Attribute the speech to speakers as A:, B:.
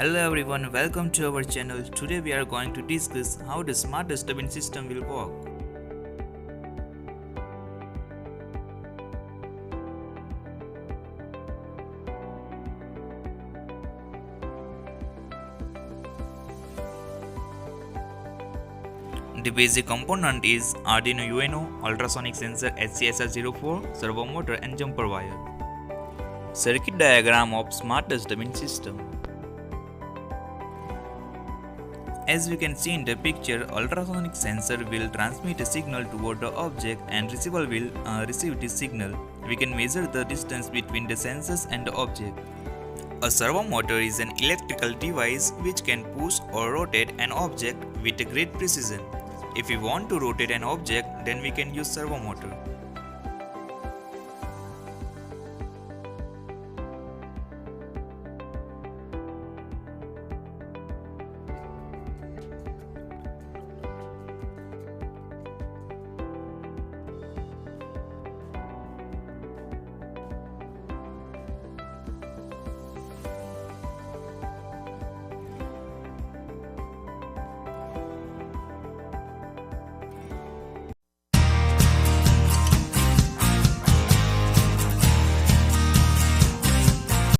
A: Hello everyone, welcome to our channel. Today we are going to discuss how the Smart Dustbin system will work. The basic component is Arduino UNO, ultrasonic sensor HCSR04, servo motor and jumper wire. Circuit diagram of Smart Dustbin system. As we can see in the picture, ultrasonic sensor will transmit a signal toward the object and receiver will receive this signal. We can measure the distance between the sensors and the object. A servo motor is an electrical device which can push or rotate an object with a great precision. If we want to rotate an object, then we can use servo motor.